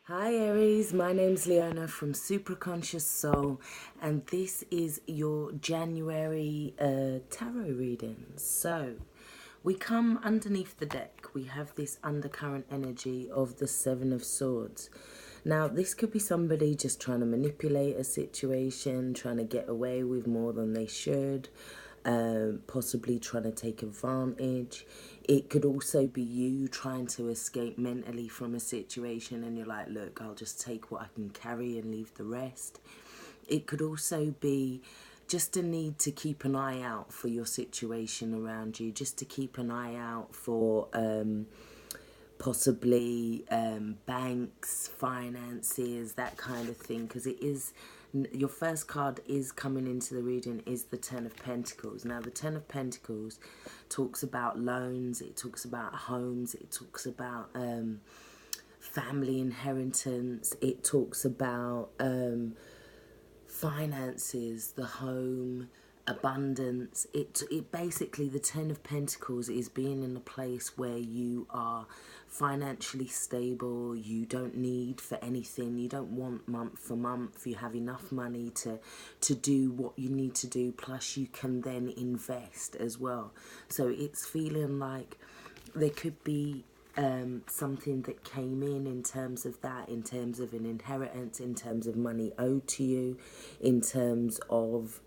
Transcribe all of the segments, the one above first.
Hi Aries, my name's Leona from Supra ConsciousSoul, and this is your January tarot reading. So, we come underneath the deck. We have this undercurrent energy of the Seven of Swords. Now, this could be somebody just trying to manipulate a situation, trying to get away with more than they should, possibly trying to take advantage. It could also be you trying to escape mentally from a situation and you're like, look, I'll just take what I can carry and leave the rest. It could also be just a need to keep an eye out for your situation around you, just to keep an eye out for possibly banks, finances, that kind of thing, because it is your first card is coming into the reading is the Ten of Pentacles. Now the Ten of Pentacles talks about loans, it talks about homes, it talks about family inheritance, it talks about finances, the home, abundance. It basically, the Ten of Pentacles is being in a place where you are financially stable, you don't need for anything, you don't want month for month, you have enough money to do what you need to do, plus you can then invest as well. So it's feeling like there could be something that came in terms of that, in terms of an inheritance, in terms of money owed to you, in terms of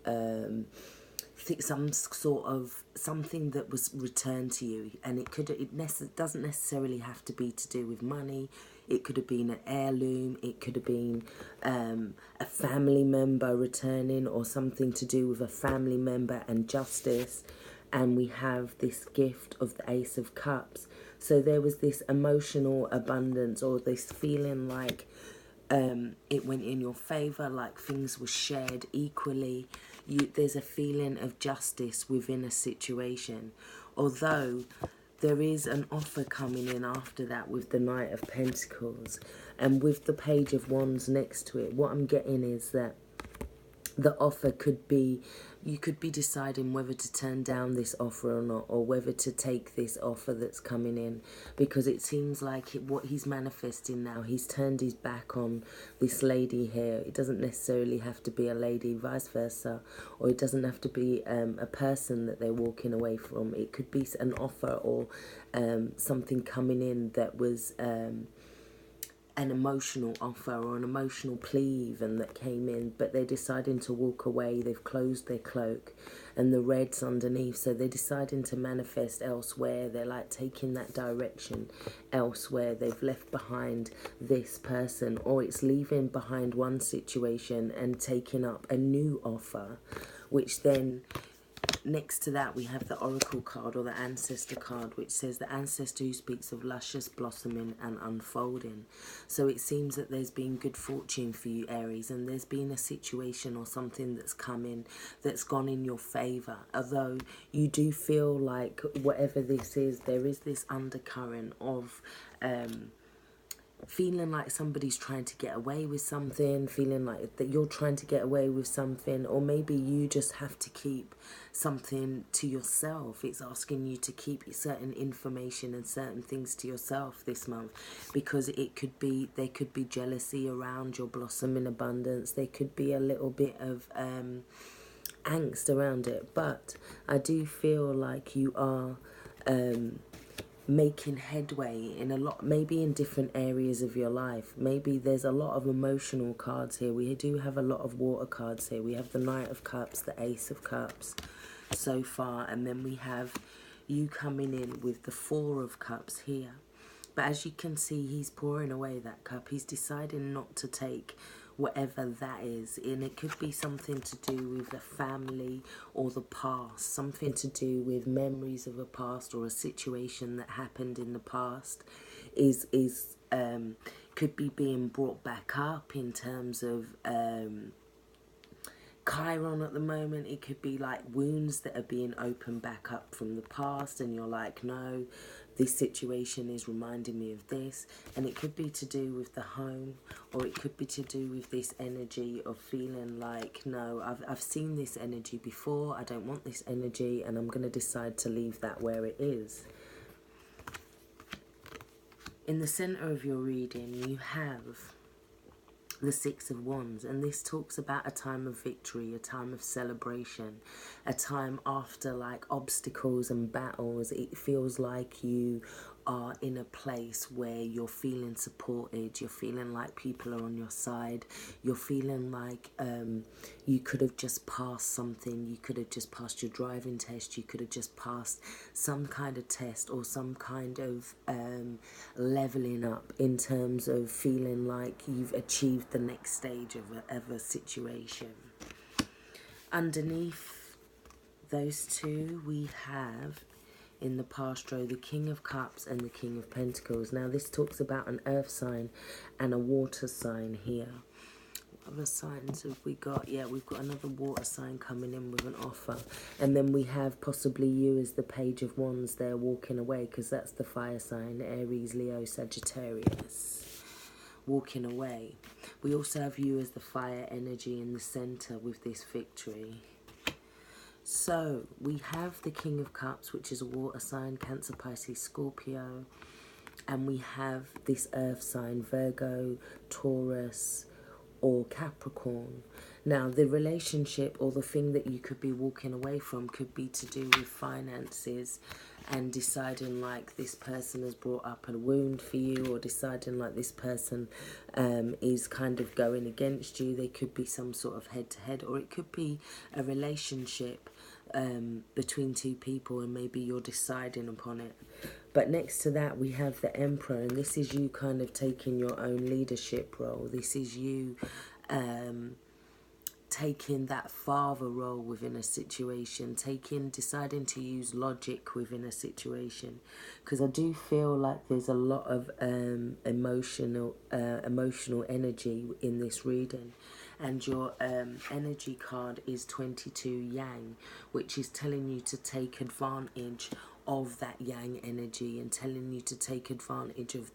some sort of something that was returned to you. And it doesn't necessarily have to be to do with money. It could have been an heirloom, it could have been a family member returning, or something to do with a family member and justice. And we have this gift of the Ace of Cups. So there was this emotional abundance, or this feeling like it went in your favor, like things were shared equally. There's a feeling of justice within a situation. Although there is an offer coming in after that with the Knight of Pentacles. And with the Page of Wands next to it, what I'm getting is that the offer could be, you could be deciding whether to turn down this offer or not, or whether to take this offer that's coming in, because it seems like what he's manifesting now, he's turned his back on this lady here. It doesn't necessarily have to be a lady, vice versa, or it doesn't have to be a person that they're walking away from. It could be an offer or something coming in that was an emotional offer or an emotional plea even that came in, but they're deciding to walk away. They've closed their cloak and the red's underneath, so they're deciding to manifest elsewhere. They're like taking that direction elsewhere. They've left behind this person, or it's leaving behind one situation and taking up a new offer, which then next to that we have the Oracle card, or the Ancestor card, which says the ancestor who speaks of luscious blossoming and unfolding. So it seems that there's been good fortune for you, Aries, and there's been a situation or something that's come in that's gone in your favor. Although you do feel like whatever this is, there is this undercurrent of feeling like somebody's trying to get away with something, feeling like that you're trying to get away with something, or maybe you just have to keep something to yourself. It's asking you to keep certain information and certain things to yourself this month, because it could be, there could be jealousy around your blossoming abundance. There could be a little bit of angst around it, but I do feel like you are making headway in a lot, maybe in different areas of your life. Maybe there's a lot of emotional cards here. We do have a lot of water cards here. We have the Knight of Cups, the Ace of Cups so far, and then we have you coming in with the Four of Cups here. But as you can see, he's pouring away that cup. He's deciding not to take whatever that is, and it could be something to do with the family or the past, something to do with memories of a past, or a situation that happened in the past could be being brought back up in terms of Chiron at the moment. It could be like wounds that are being opened back up from the past, and you're like, no, this situation is reminding me of this. And it could be to do with the home, or it could be to do with this energy of feeling like, no, I've seen this energy before, I don't want this energy, and I'm going to decide to leave that where it is. In the center of your reading, you have the Six of Wands, and this talks about a time of victory, a time of celebration, a time after like obstacles and battles. It feels like you are in a place where you're feeling supported, you're feeling like people are on your side, you're feeling like you could have just passed something, you could have just passed your driving test, you could have just passed some kind of test, or some kind of leveling up in terms of feeling like you've achieved the next stage of a situation. Underneath those two, we have in the past row the King of Cups and the King of Pentacles. Now this talks about an earth sign and a water sign here. What other signs have we got? Yeah, we've got another water sign coming in with an offer. And then we have possibly you as the Page of Wands there walking away, because that's the fire sign, Aries, Leo, Sagittarius, walking away. We also have you as the fire energy in the center with this victory. So we have the King of Cups, which is a water sign, Cancer, Pisces, Scorpio. And we have this earth sign, Virgo, Taurus, or Capricorn. Now the relationship or the thing that you could be walking away from could be to do with finances, and deciding like this person has brought up a wound for you, or deciding like this person is kind of going against you. There could be some sort of head-to-head, or it could be a relationship between two people, and maybe you're deciding upon it. But next to that we have the Emperor, and this is you kind of taking your own leadership role. This is you taking that father role within a situation, deciding to use logic within a situation, because I do feel like there's a lot of emotional energy in this reading. And your energy card is 22 Yang, which is telling you to take advantage of that Yang energy, and telling you to take advantage of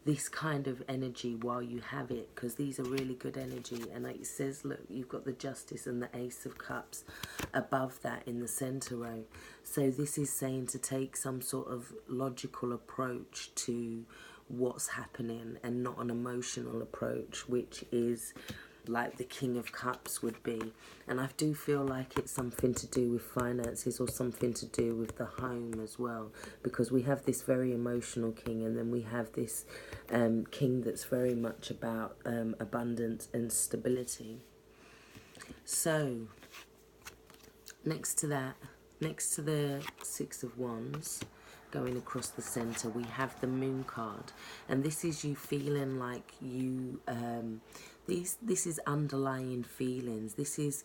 this kind of energy while you have it, because these are really good energy. And like it says, look, you've got the Justice and the Ace of Cups above that in the center row. So this is saying to take some sort of logical approach to what's happening, and not an emotional approach, which is like the King of Cups would be. And I do feel like it's something to do with finances, or something to do with the home as well, because we have this very emotional king, and then we have this king that's very much about abundance and stability. So next to that, next to the Six of Wands going across the center, we have the Moon card, and this is you feeling like you this is underlying feelings. This is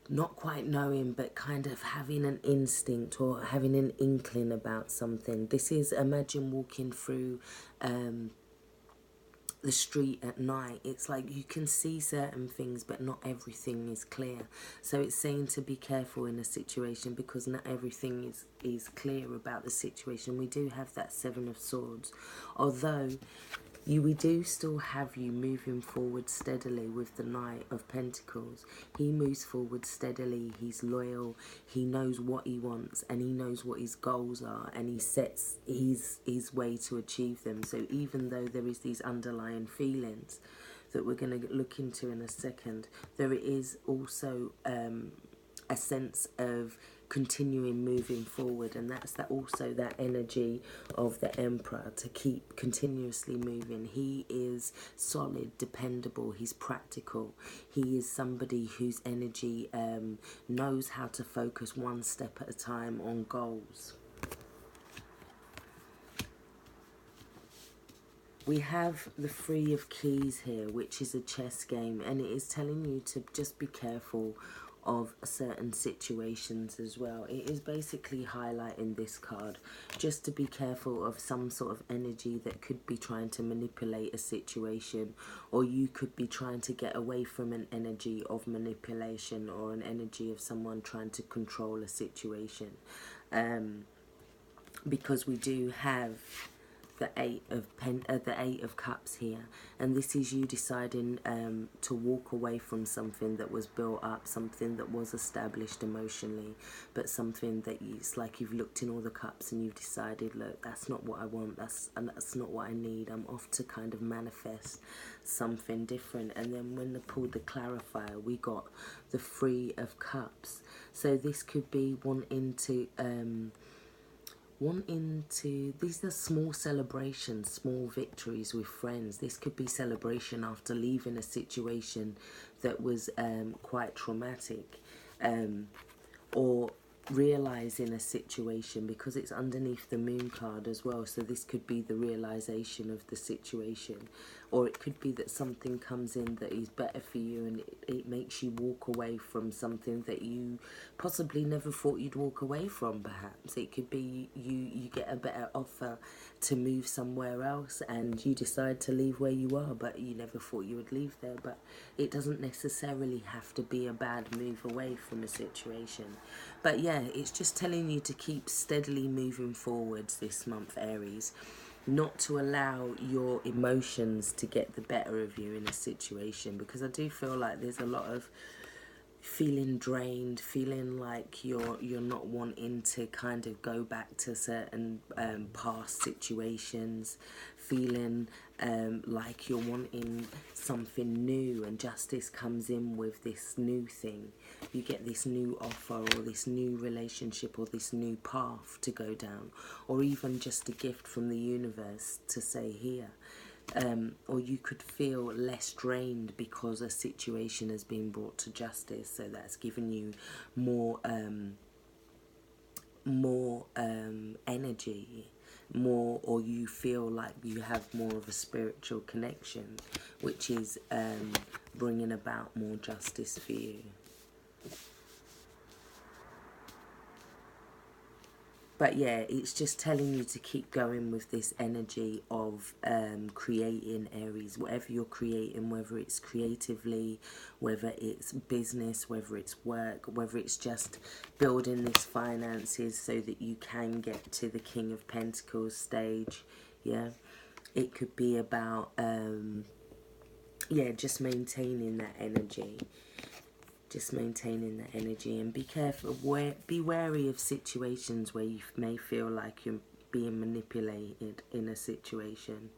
not quite knowing, but kind of having an instinct or having an inkling about something. This is, imagine walking through the street at night. It's like you can see certain things, but not everything is clear. So it's saying to be careful in a situation, because not everything is clear about the situation. We do have that Seven of Swords, although we do still have you moving forward steadily with the Knight of Pentacles. He moves forward steadily, he's loyal, he knows what he wants, and he knows what his goals are, and he sets his way to achieve them. So even though there is these underlying feelings that we're going to look into in a second, there is also a sense of continuing moving forward, and that's also that energy of the Emperor, to keep continuously moving. He is solid, dependable, he's practical, he is somebody whose energy knows how to focus one step at a time on goals. We have the Three of Keys here, which is a chess game, and it is telling you to just be careful of certain situations as well. It is basically highlighting this card just to be careful of some sort of energy that could be trying to manipulate a situation, or you could be trying to get away from an energy of manipulation, or an energy of someone trying to control a situation, because we do have the Eight of Cups here, and this is you deciding to walk away from something that was built up, something that was established emotionally, but something that it's like you've looked in all the cups and you've decided, look, that's not what I want, that's not what I need. I'm off to kind of manifest something different. And then when they pulled the clarifier, we got the Three of Cups. So this could be wanting to these are small celebrations, small victories with friends. This could be celebration after leaving a situation that was quite traumatic, or realizing a situation, because it's underneath the Moon card as well. So this could be the realization of the situation, or it could be that something comes in that is better for you, and it makes you walk away from something that you possibly never thought you'd walk away from. Perhaps it could be you get a better offer to move somewhere else, and you decide to leave where you are, but you never thought you would leave there. But it doesn't necessarily have to be a bad move away from a situation. But yeah, it's just telling you to keep steadily moving forwards this month, Aries. Not to allow your emotions to get the better of you in a situation, because I do feel like there's a lot of feeling drained, feeling like you're not wanting to kind of go back to certain past situations, feeling like you're wanting something new, and justice comes in with this new thing. You get this new offer, or this new relationship, or this new path to go down, or even just a gift from the universe to say here. Or you could feel less drained because a situation has been brought to justice, so that's given you more energy, more, or you feel like you have more of a spiritual connection, which is bringing about more justice for you. But yeah, it's just telling you to keep going with this energy of creating, Aries. Whatever you're creating, whether it's creatively, whether it's business, whether it's work, whether it's just building this finances so that you can get to the King of Pentacles stage. Yeah, it could be about yeah, just maintaining that energy. Just maintaining that energy, and be careful, be wary of situations where you may feel like you're being manipulated in a situation.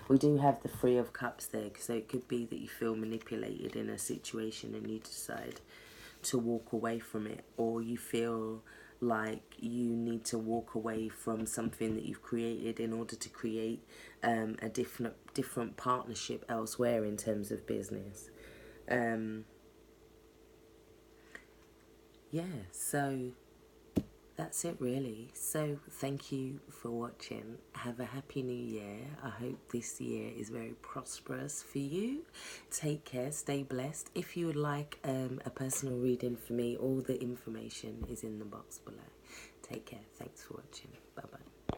We do have the Three of Cups there, so it could be that you feel manipulated in a situation and you decide to walk away from it, or you feel like you need to walk away from something that you've created in order to create a different partnership elsewhere in terms of business. Yeah, so that's it really. So thank you for watching. Have a happy new year. I hope this year is very prosperous for you. Take care, stay blessed. If you would like a personal reading for me, all the information is in the box below. Take care. Thanks for watching. Bye bye.